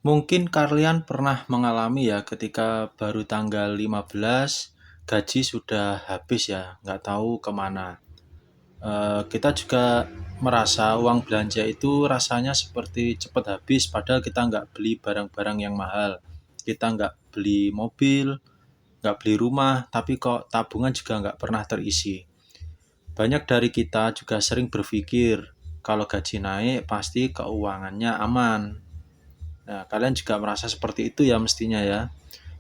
Mungkin kalian pernah mengalami ya ketika baru tanggal 15 gaji sudah habis ya, nggak tahu kemana. Kita juga merasa uang belanja itu rasanya seperti cepat habis padahal kita nggak beli barang-barang yang mahal. Kita nggak beli mobil, nggak beli rumah, tapi kok tabungan juga nggak pernah terisi. Banyak dari kita juga sering berpikir kalau gaji naik pasti keuangannya aman. Nah, kalian juga merasa seperti itu ya mestinya ya.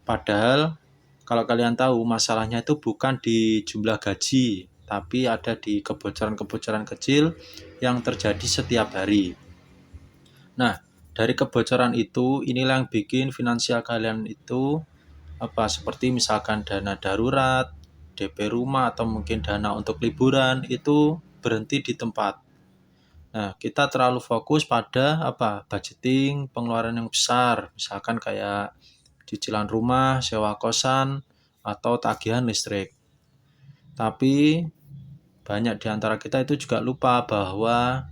Padahal kalau kalian tahu masalahnya itu bukan di jumlah gaji, tapi ada di kebocoran-kebocoran kecil yang terjadi setiap hari. Nah, dari kebocoran itu inilah yang bikin finansial kalian itu seperti misalkan dana darurat, DP rumah atau mungkin dana untuk liburan itu berhenti di tempat. Nah, kita terlalu fokus pada budgeting pengeluaran yang besar, misalkan kayak cicilan rumah, sewa kosan, atau tagihan listrik. Tapi banyak di antara kita itu juga lupa bahwa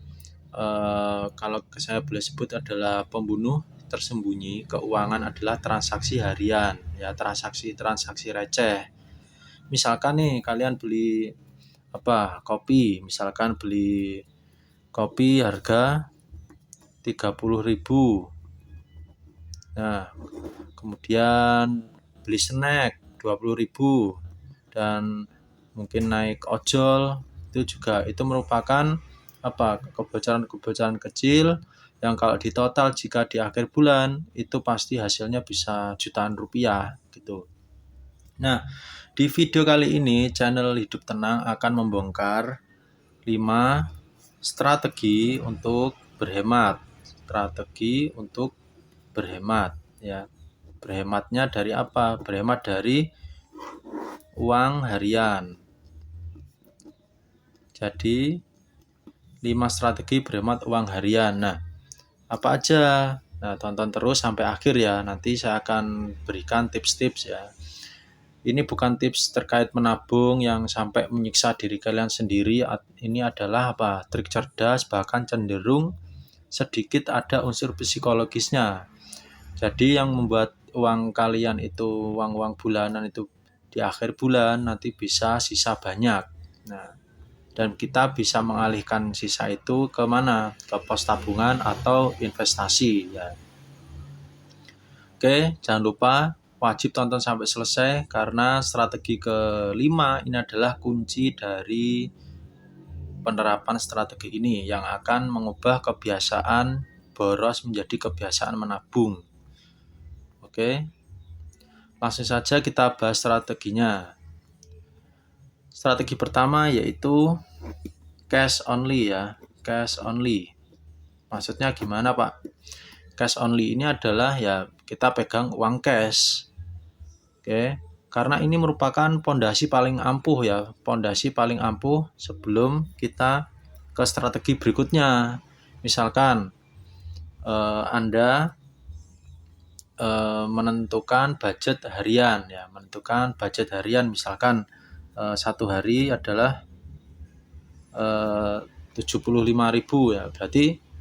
kalau saya boleh sebut adalah pembunuh tersembunyi keuangan adalah transaksi harian, ya transaksi receh. Misalkan nih kalian beli kopi, misalkan beli kopi harga 30.000. Nah, kemudian beli snack 20.000 dan mungkin naik ojol itu merupakan kebocoran-kebocoran kecil yang kalau ditotal jika di akhir bulan itu pasti hasilnya bisa jutaan rupiah gitu. Nah, di video kali ini channel Hidup Tenang akan membongkar 5 strategi untuk berhemat. Strategi untuk berhemat ya. Berhematnya dari apa? Berhemat dari uang harian. Jadi 5 strategi berhemat uang harian. Nah, apa aja? Nah, tonton terus sampai akhir ya. Nanti saya akan berikan tips-tips ya. Ini bukan tips terkait menabung yang sampai menyiksa diri kalian sendiri. Ini adalah trik cerdas, bahkan cenderung sedikit ada unsur psikologisnya. Jadi yang membuat uang kalian itu, uang-uang bulanan itu di akhir bulan nanti bisa sisa banyak. Nah, dan kita bisa mengalihkan sisa itu ke mana? Ke pos tabungan atau investasi ya. Oke, jangan lupa wajib tonton sampai selesai karena strategi kelima ini adalah kunci dari penerapan strategi ini yang akan mengubah kebiasaan boros menjadi kebiasaan menabung. Oke, langsung saja kita bahas strateginya. Strategi pertama yaitu cash only ya, cash only. Maksudnya gimana Pak? Cash only ini adalah ya kita pegang uang cash. Oke, karena ini merupakan pondasi paling ampuh ya, pondasi paling ampuh sebelum kita ke strategi berikutnya. Misalkan Anda menentukan budget harian ya, menentukan budget harian misalkan satu hari adalah 75.000 ya, berarti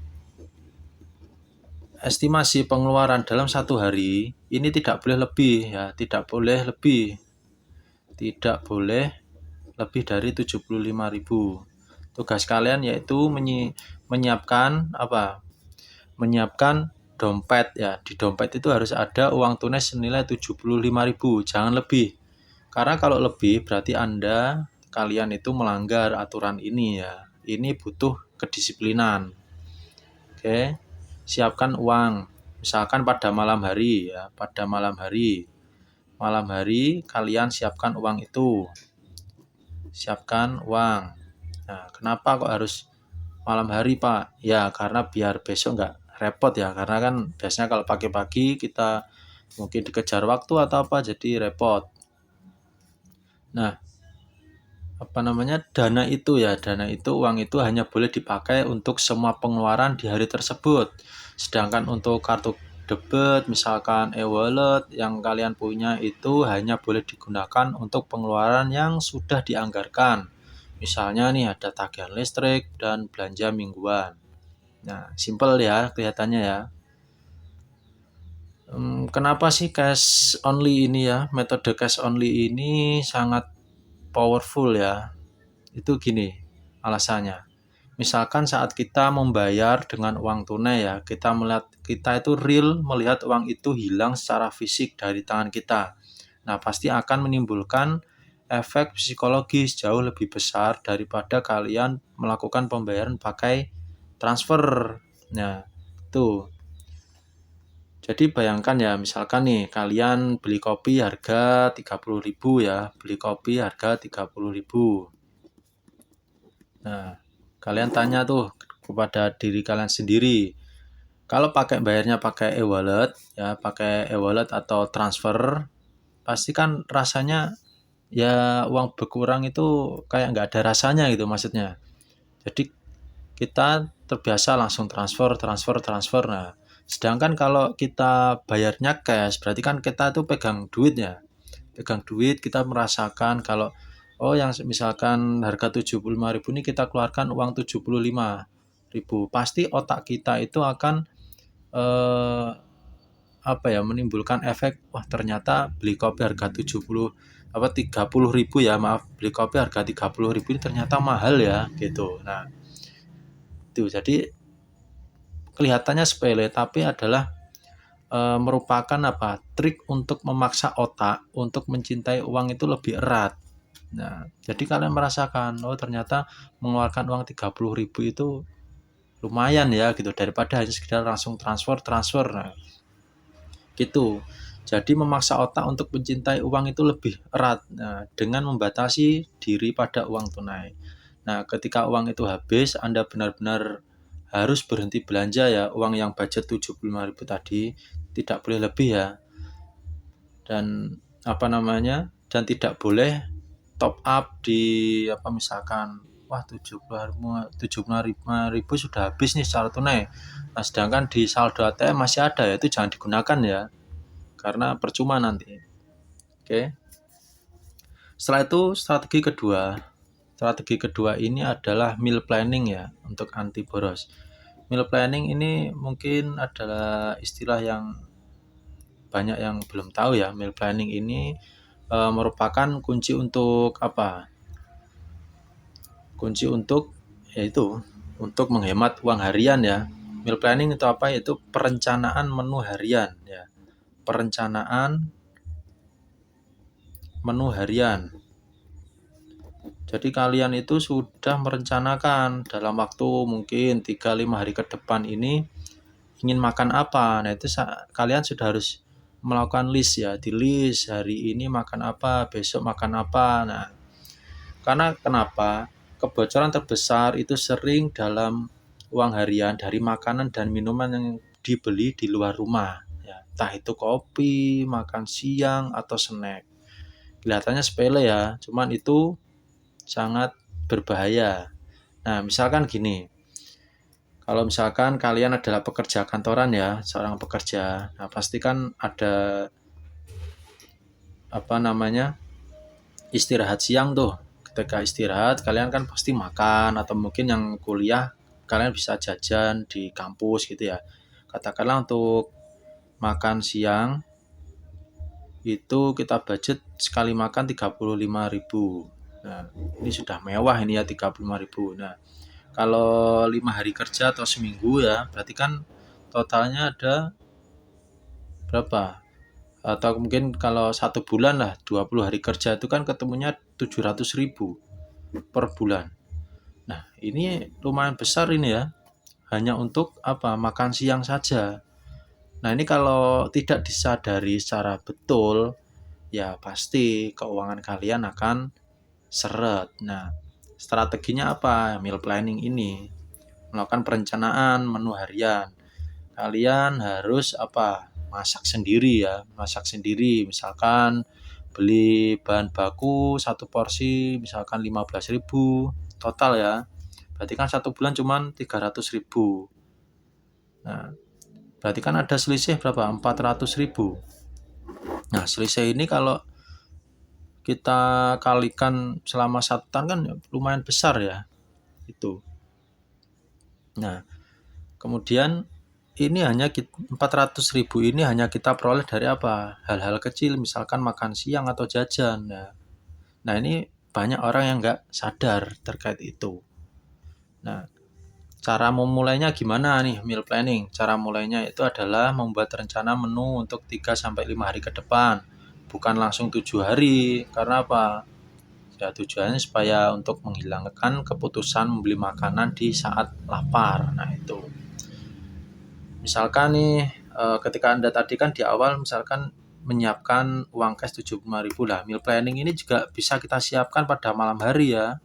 estimasi pengeluaran dalam satu hari ini tidak boleh lebih ya, tidak boleh lebih dari 75.000. Tugas kalian yaitu menyiapkan menyiapkan dompet ya. Di dompet itu harus ada uang tunai senilai 75.000, jangan lebih. Karena kalau lebih berarti kalian itu melanggar aturan ini ya. Ini butuh kedisiplinan. Oke. Siapkan uang. Misalkan pada malam hari ya, pada malam hari. Malam hari kalian siapkan uang itu. Siapkan uang. Nah, kenapa kok harus malam hari Pak? Ya karena biar besok nggak repot ya. Karena kan biasanya kalau pagi-pagi kita mungkin dikejar waktu atau apa jadi repot. Nah, dana itu uang itu hanya boleh dipakai untuk semua pengeluaran di hari tersebut. Sedangkan untuk kartu debit misalkan e-wallet yang kalian punya itu hanya boleh digunakan untuk pengeluaran yang sudah dianggarkan. Misalnya nih ada tagihan listrik dan belanja mingguan. Nah, simple ya kelihatannya ya. Kenapa sih cash only ini ya, metode cash only ini sangat powerful ya? Itu gini alasannya. Misalkan saat kita membayar dengan uang tunai ya, kita itu real melihat uang itu hilang secara fisik dari tangan kita. Nah, pasti akan menimbulkan efek psikologis jauh lebih besar daripada kalian melakukan pembayaran pakai transfer. Nah, tuh. Jadi bayangkan ya, misalkan nih kalian beli kopi harga 30.000 ya, beli kopi harga 30.000. Nah, kalian tanya tuh kepada diri kalian sendiri, kalau bayarnya pakai e-wallet ya, pakai e-wallet atau transfer, pasti kan rasanya ya uang berkurang itu kayak nggak ada rasanya gitu maksudnya. Jadi kita terbiasa langsung transfer, transfer, transfer. Nah, sedangkan kalau kita bayarnya cash, berarti kan kita tuh pegang duit ya. Pegang duit, kita merasakan kalau oh yang misalkan harga 75.000 ini kita keluarkan uang 75.000. Pasti otak kita itu akan eh, menimbulkan efek wah ternyata beli kopi harga 30.000 ya, maaf, beli kopi harga 30.000 ini ternyata mahal ya gitu. Nah, itu jadi kelihatannya sepele tapi adalah merupakan trik untuk memaksa otak untuk mencintai uang itu lebih erat. Nah, jadi kalian merasakan oh ternyata mengeluarkan uang 30.000 itu lumayan ya gitu daripada hanya sekedar langsung transfer transfer. Nah, gitu. Jadi memaksa otak untuk mencintai uang itu lebih erat dengan membatasi diri pada uang tunai. Nah, ketika uang itu habis, Anda benar-benar harus berhenti belanja ya. Uang yang budget 75.000 tadi tidak boleh lebih ya. Dan dan tidak boleh top up di misalkan wah 75.000 sudah habis nih secara tunai. Nah, sedangkan di saldo ATM masih ada ya, itu jangan digunakan ya. Karena percuma nanti. Oke. Setelah itu strategi kedua ini adalah meal planning ya untuk anti boros. Meal planning ini mungkin adalah istilah yang banyak yang belum tahu ya. Meal planning ini merupakan kunci untuk Kunci untuk yaitu untuk menghemat uang harian ya. Meal planning itu apa? Yaitu perencanaan menu harian ya. Perencanaan menu harian. Jadi kalian itu sudah merencanakan dalam waktu mungkin 3-5 hari ke depan ini ingin makan apa. Nah, itu kalian sudah harus melakukan list ya, di list hari ini makan apa, besok makan apa. Nah, karena kenapa? Kebocoran terbesar itu sering dalam uang harian dari makanan dan minuman yang dibeli di luar rumah ya. Entah itu kopi, makan siang atau snack. Kelihatannya sepele ya, cuman itu sangat berbahaya. Nah, misalkan gini, kalau misalkan kalian adalah pekerja kantoran ya, seorang pekerja, nah pasti kan ada istirahat siang tuh. Ketika istirahat, kalian kan pasti makan atau mungkin yang kuliah kalian bisa jajan di kampus gitu ya. Katakanlah untuk makan siang itu kita budget sekali makan 35.000. Nah, ini sudah mewah ini ya 35.000. Nah, kalau 5 hari kerja atau seminggu ya, berarti kan totalnya ada berapa? Atau mungkin kalau 1 bulan lah, 20 hari kerja itu kan ketemunya 700.000 per bulan. Nah, ini lumayan besar ini ya. Hanya untuk makan siang saja. Nah, ini kalau tidak disadari secara betul, ya pasti keuangan kalian akan seret. Nah, strateginya apa? Meal planning ini melakukan perencanaan menu harian. Kalian harus masak sendiri ya, masak sendiri. Misalkan beli bahan baku satu porsi misalkan 15.000 total ya. Berarti kan 1 bulan cuman 300.000. Nah, berarti kan ada selisih berapa? 400.000. Nah, selisih ini kalau kita kalikan selama 1 tahun kan lumayan besar ya. Itu. Nah, kemudian ini hanya 400.000 ini hanya kita peroleh dari apa? Hal-hal kecil, misalkan makan siang atau jajan. Nah ini banyak orang yang nggak sadar terkait itu. Nah, cara memulainya gimana nih meal planning? Cara mulainya itu adalah membuat rencana menu untuk 3-5 hari ke depan. Bukan langsung 7 hari. Karena apa? Ya tujuannya supaya untuk menghilangkan keputusan membeli makanan di saat lapar. Nah itu. Misalkan nih ketika Anda tadi kan di awal misalkan menyiapkan uang cash 75.000 lah. Meal planning ini juga bisa kita siapkan pada malam hari ya.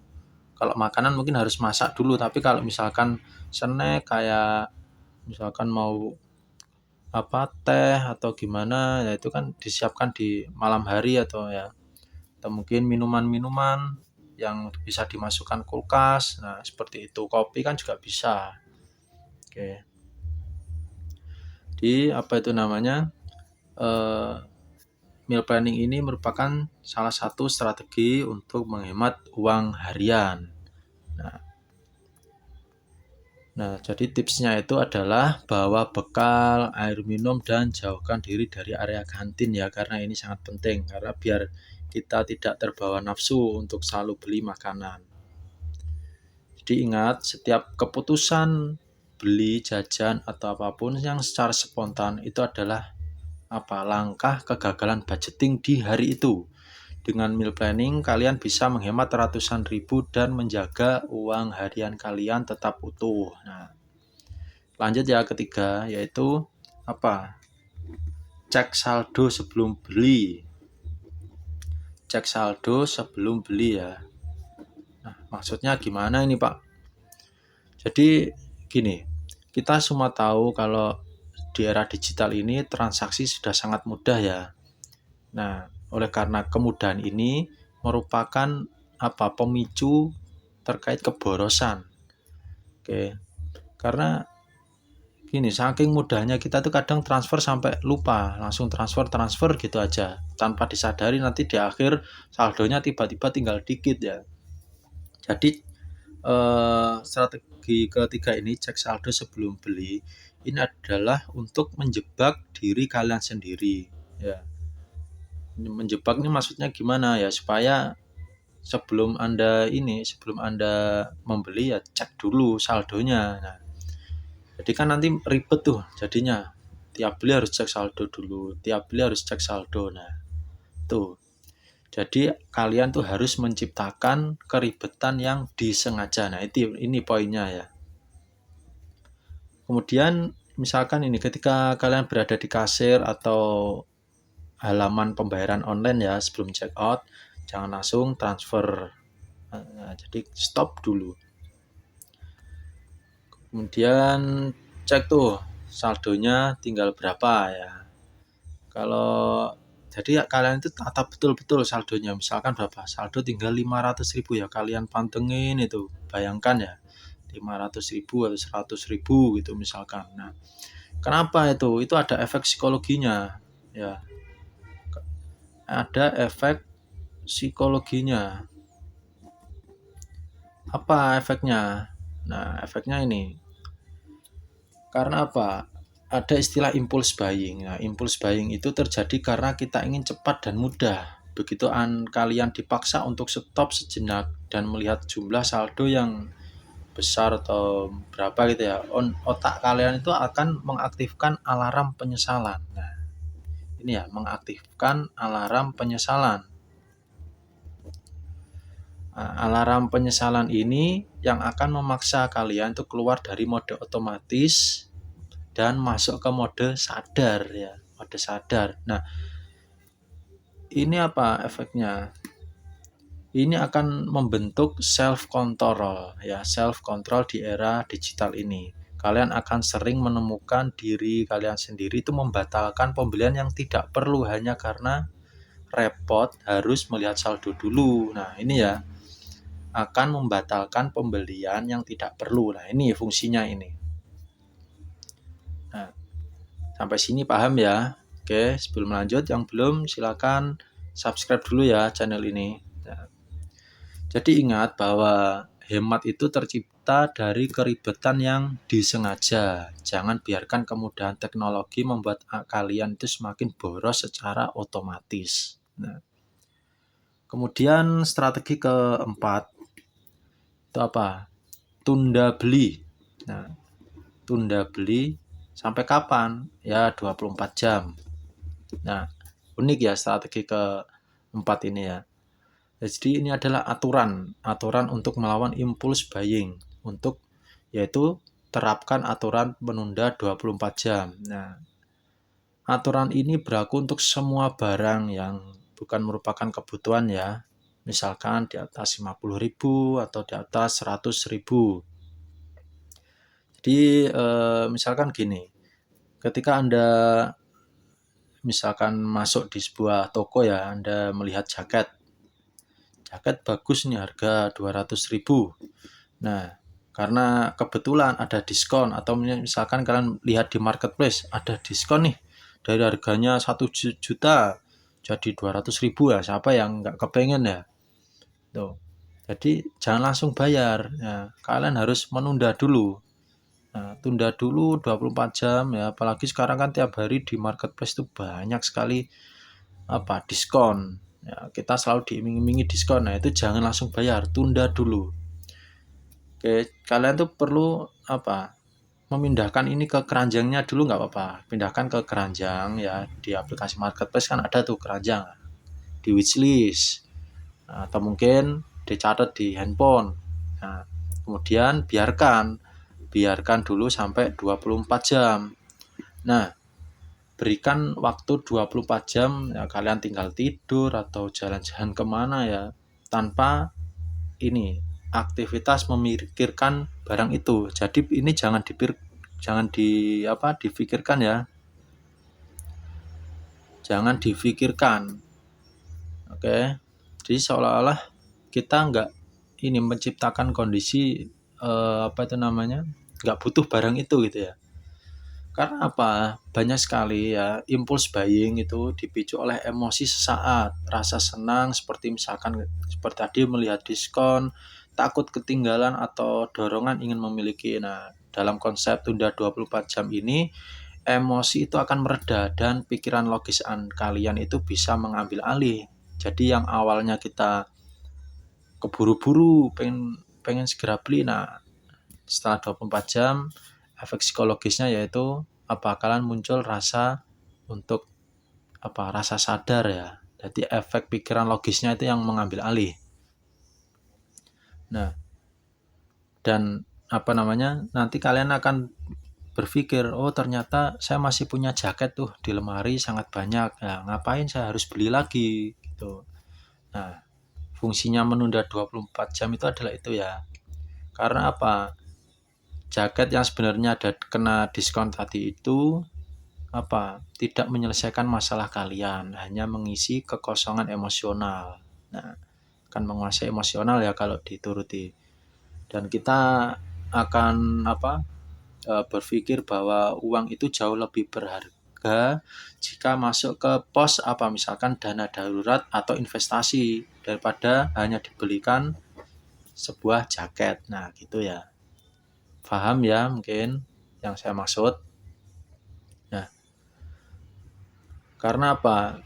Kalau makanan mungkin harus masak dulu, tapi kalau misalkan snack kayak misalkan mau apa teh atau gimana ya itu kan disiapkan di malam hari atau ya atau mungkin minuman-minuman yang bisa dimasukkan kulkas. Nah, seperti itu. Kopi kan juga bisa. Oke. Di apa itu namanya? Meal planning ini merupakan salah satu strategi untuk menghemat uang harian. Nah, jadi tipsnya itu adalah bawa bekal, air minum, dan jauhkan diri dari area kantin ya, karena ini sangat penting, karena biar kita tidak terbawa nafsu untuk selalu beli makanan. Jadi ingat, setiap keputusan beli, jajan, atau apapun yang secara spontan itu adalah langkah kegagalan budgeting di hari itu. Dengan meal planning, kalian bisa menghemat ratusan ribu dan menjaga uang harian kalian tetap utuh. Nah, lanjut ya ketiga, yaitu cek saldo sebelum beli. Cek saldo sebelum beli ya. Nah, maksudnya gimana ini Pak? Jadi gini, kita semua tahu kalau di era digital ini transaksi sudah sangat mudah ya. Nah, oleh karena kemudahan ini merupakan pemicu terkait keborosan. Oke. Karena gini, saking mudahnya kita tuh kadang transfer sampai lupa, langsung transfer gitu aja. Tanpa disadari nanti di akhir saldonya tiba-tiba tinggal dikit ya. Jadi strategi ketiga ini, cek saldo sebelum beli, ini adalah untuk menjebak diri kalian sendiri ya. Menjebak ini maksudnya gimana ya, supaya sebelum Anda membeli ya cek dulu saldonya. Nah, jadi kan nanti ribet tuh jadinya. Tiap beli harus cek saldo dulu, tiap beli harus cek saldo. Nah, tuh. Jadi kalian tuh harus menciptakan keribetan yang disengaja. Nah, ini poinnya ya. Kemudian misalkan ini ketika kalian berada di kasir atau halaman pembayaran online ya, sebelum check out, jangan langsung transfer. Nah, jadi stop dulu. Kemudian cek tuh saldonya tinggal berapa ya. Kalau jadi kalian itu tata betul-betul saldonya. Misalkan berapa? Saldo tinggal 500.000 ya. Kalian pantengin itu. Bayangkan ya. 500.000 atau 100.000 gitu misalkan. Nah, kenapa itu? Itu ada efek psikologinya. Ya. Ada efek psikologinya. Apa efeknya? Nah, efeknya ini. Karena apa? Ada istilah impulse buying. Nah, impulse buying itu terjadi karena kita ingin cepat dan mudah. Begitu kalian dipaksa untuk stop sejenak dan melihat jumlah saldo yang besar atau berapa gitu ya, otak kalian itu akan mengaktifkan alarm penyesalan. Nah, ini ya, mengaktifkan alarm penyesalan. Nah, alarm penyesalan ini yang akan memaksa kalian untuk keluar dari mode otomatis dan masuk ke mode sadar ya, mode sadar. Nah, ini apa efeknya? Ini akan membentuk self control ya, self control di era digital ini. Kalian akan sering menemukan diri kalian sendiri itu membatalkan pembelian yang tidak perlu hanya karena repot harus melihat saldo dulu. Nah, ini ya akan membatalkan pembelian yang tidak perlu. Nah, ini fungsinya ini. Nah, sampai sini paham ya? Oke, sebelum lanjut, yang belum silakan subscribe dulu ya channel ini. Nah, jadi ingat bahwa hemat itu tercipta dari keribetan yang disengaja. Jangan biarkan kemudahan teknologi membuat kalian itu semakin boros secara otomatis. Nah, kemudian strategi keempat itu apa? Tunda beli. Nah, tunda beli sampai kapan? Ya 24 jam. Nah, unik ya strategi keempat ini ya. Jadi ini adalah aturan untuk melawan impuls buying, untuk yaitu terapkan aturan menunda 24 jam. Nah, aturan ini berlaku untuk semua barang yang bukan merupakan kebutuhan ya. Misalkan di atas 50.000 atau di atas 100.000. Jadi misalkan gini, ketika Anda misalkan masuk di sebuah toko ya, Anda melihat jaket bagus nih harga 200.000. Nah, karena kebetulan ada diskon atau misalkan kalian lihat di marketplace ada diskon nih dari harganya 1 juta jadi 200.000 ya, siapa yang nggak kepengen ya? Tuh. Jadi jangan langsung bayar. Nah, kalian harus menunda dulu. Nah, tunda dulu 24 jam ya, apalagi sekarang kan tiap hari di marketplace itu banyak sekali diskon. Ya, kita selalu diiming-imingi diskon. Nah, itu jangan langsung bayar, tunda dulu. Oke, kalian tuh perlu memindahkan ini ke keranjangnya dulu nggak apa-apa. Pindahkan ke keranjang ya, di aplikasi marketplace kan ada tuh keranjang. Di wishlist. Nah, atau mungkin dicatat di handphone. Nah, kemudian biarkan dulu sampai 24 jam. Nah, berikan waktu 24 jam ya, kalian tinggal tidur atau jalan-jalan kemana ya, tanpa ini aktivitas memikirkan barang itu. Jadi ini jangan difikirkan ya. Jangan difikirkan. Oke. Jadi seolah-olah kita nggak ini menciptakan kondisi nggak butuh barang itu gitu ya. Karena apa? Banyak sekali ya impuls buying itu dipicu oleh emosi sesaat, rasa senang seperti misalkan seperti tadi melihat diskon, takut ketinggalan atau dorongan ingin memiliki. Nah, dalam konsep tunda 24 jam ini, emosi itu akan mereda dan pikiran logis kalian itu bisa mengambil alih. Jadi yang awalnya kita keburu-buru pengen segera beli, nah setelah 24 jam efek psikologisnya yaitu kalian muncul rasa untuk rasa sadar ya. Jadi efek pikiran logisnya itu yang mengambil alih. Nah, dan nanti kalian akan berpikir, oh ternyata saya masih punya jaket tuh di lemari sangat banyak. Nah, ngapain saya harus beli lagi gitu. Nah, fungsinya menunda 24 jam itu adalah itu ya. Karena apa? Jaket yang sebenarnya ada kena diskon tadi itu tidak menyelesaikan masalah kalian, hanya mengisi kekosongan emosional. Nah, akan menguasai emosional ya kalau dituruti. Dan kita akan berpikir bahwa uang itu jauh lebih berharga jika masuk ke pos misalkan dana darurat atau investasi daripada hanya dibelikan sebuah jaket. Nah, gitu ya. Paham ya mungkin yang saya maksud. Nah, karena apa?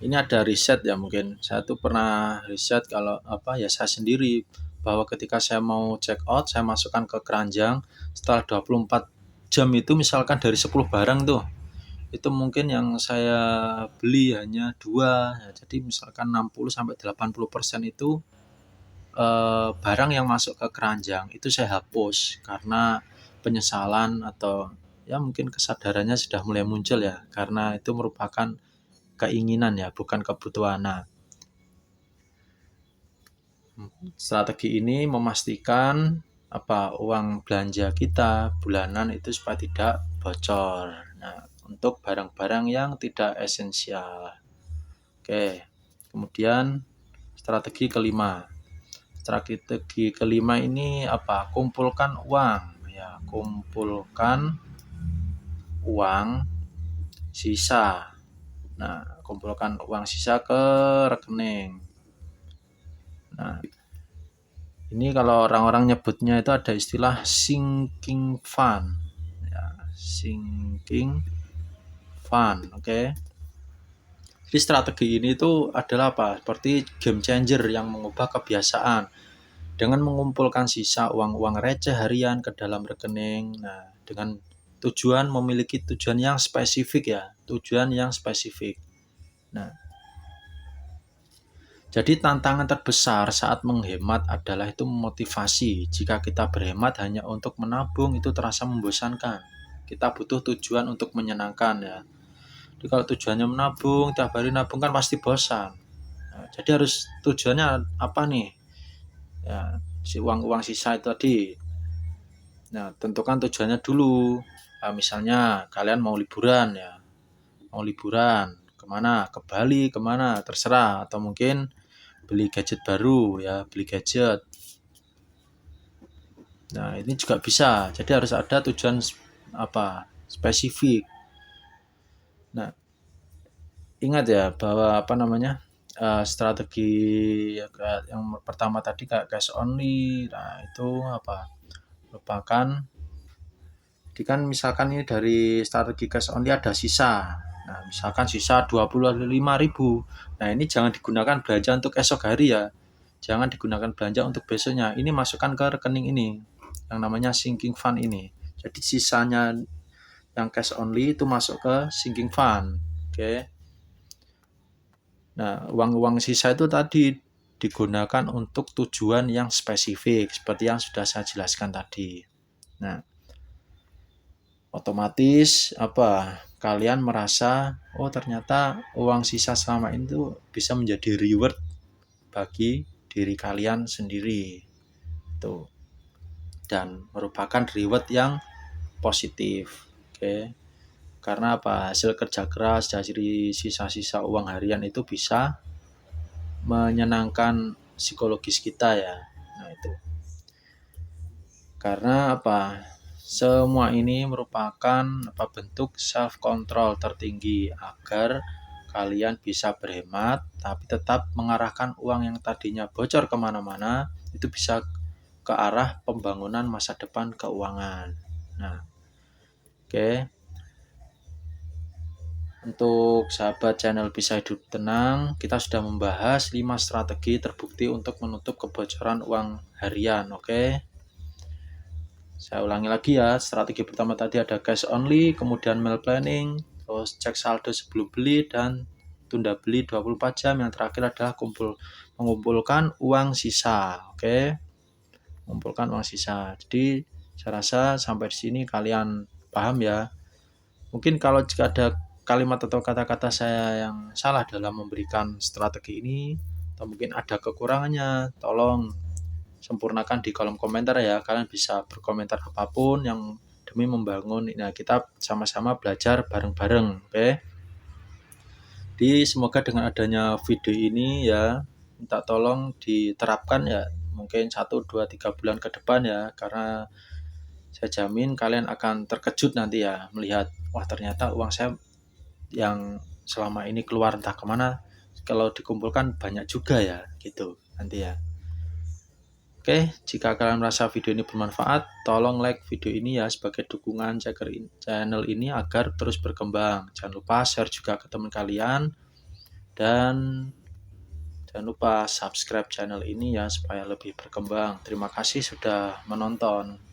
Ini ada riset ya mungkin. Saya tuh pernah riset kalau saya sendiri bahwa ketika saya mau check out, saya masukkan ke keranjang setelah 24 jam itu misalkan dari 10 barang tuh. Itu mungkin yang saya beli hanya 2. Ya, jadi misalkan 60-80% itu barang yang masuk ke keranjang itu saya hapus karena penyesalan atau ya mungkin kesadarannya sudah mulai muncul ya, karena itu merupakan keinginan ya, bukan kebutuhan. Nah, strategi ini memastikan uang belanja kita bulanan itu supaya tidak bocor. Nah, untuk barang-barang yang tidak esensial. Oke. Kemudian strategi kelima. Strategi kelima ini kumpulkan uang ya, kumpulkan uang sisa. Nah, kumpulkan uang sisa ke rekening. Nah, Ini kalau orang-orang nyebutnya itu ada istilah sinking fund. Ya, sinking fund, oke. Jadi strategi ini itu adalah apa? Seperti game changer yang mengubah kebiasaan dengan mengumpulkan sisa uang-uang receh harian ke dalam rekening. Nah, dengan memiliki tujuan yang spesifik ya, tujuan yang spesifik. Nah, jadi tantangan terbesar saat menghemat adalah itu motivasi. Jika kita berhemat hanya untuk menabung itu terasa membosankan. Kita butuh tujuan untuk menyenangkan ya. Jadi kalau tujuannya menabung, tiap hari nabung kan pasti bosan. Nah, jadi harus tujuannya apa nih? Ya, si uang-uang sisa itu tadi. Nah, tentukan tujuannya dulu. Nah, misalnya kalian mau liburan ya, mau liburan kemana? Ke Bali, kemana? Terserah. Atau mungkin beli gadget baru ya, beli gadget. Nah, ini juga bisa. Jadi harus ada tujuan apa? Spesifik. Nah, ingat ya bahwa apa namanya? Strategi yang pertama tadi kayak cash only. Nah, itu apa? Merupakan jadi kan misalkan ini dari strategi cash only ada sisa. Nah, misalkan sisa 25.000. Nah, ini jangan digunakan belanja untuk esok hari ya. Jangan digunakan belanja untuk besoknya. Ini masukkan ke rekening ini yang namanya sinking fund ini. Jadi sisanya yang cash only itu masuk ke sinking fund. Oke. Nah, uang-uang sisa itu tadi digunakan untuk tujuan yang spesifik seperti yang sudah saya jelaskan tadi. Nah, otomatis apa kalian merasa oh ternyata uang sisa selama ini tuh bisa menjadi reward bagi diri kalian sendiri tuh dan merupakan reward yang positif. Oke. Karena apa? Hasil kerja keras dari sisa-sisa uang harian itu bisa menyenangkan psikologis kita ya. Nah, itu. Karena apa? Semua ini merupakan bentuk self control tertinggi agar kalian bisa berhemat tapi tetap mengarahkan uang yang tadinya bocor kemana-mana itu bisa ke arah pembangunan masa depan keuangan. Nah, oke. Untuk sahabat channel Bisa Hidup Tenang, kita sudah membahas 5 strategi terbukti untuk menutup kebocoran uang harian, oke? Saya ulangi lagi ya, strategi pertama tadi ada cash only, kemudian meal planning, terus cek saldo sebelum beli, dan tunda beli 24 jam. Yang terakhir adalah mengumpulkan uang sisa, oke? Mengumpulkan uang sisa. Jadi, saya rasa sampai di sini kalian paham ya. Mungkin kalau jika ada kalimat atau kata-kata saya yang salah dalam memberikan strategi ini, atau mungkin ada kekurangannya, tolong sempurnakan di kolom komentar ya. Kalian bisa berkomentar apapun yang demi membangun. Nah, kita sama-sama belajar bareng-bareng, oke? Jadi semoga dengan adanya video ini ya, minta tolong diterapkan ya, mungkin 1, 2, 3 bulan ke depan ya, karena saya jamin kalian akan terkejut nanti ya melihat wah ternyata uang saya yang selama ini keluar entah kemana kalau dikumpulkan banyak juga ya gitu nanti ya. Oke, jika kalian merasa video ini bermanfaat, tolong like video ini ya sebagai dukungan channel ini agar terus berkembang. Jangan lupa share juga ke teman kalian dan jangan lupa subscribe channel ini ya supaya lebih berkembang. Terima kasih sudah menonton.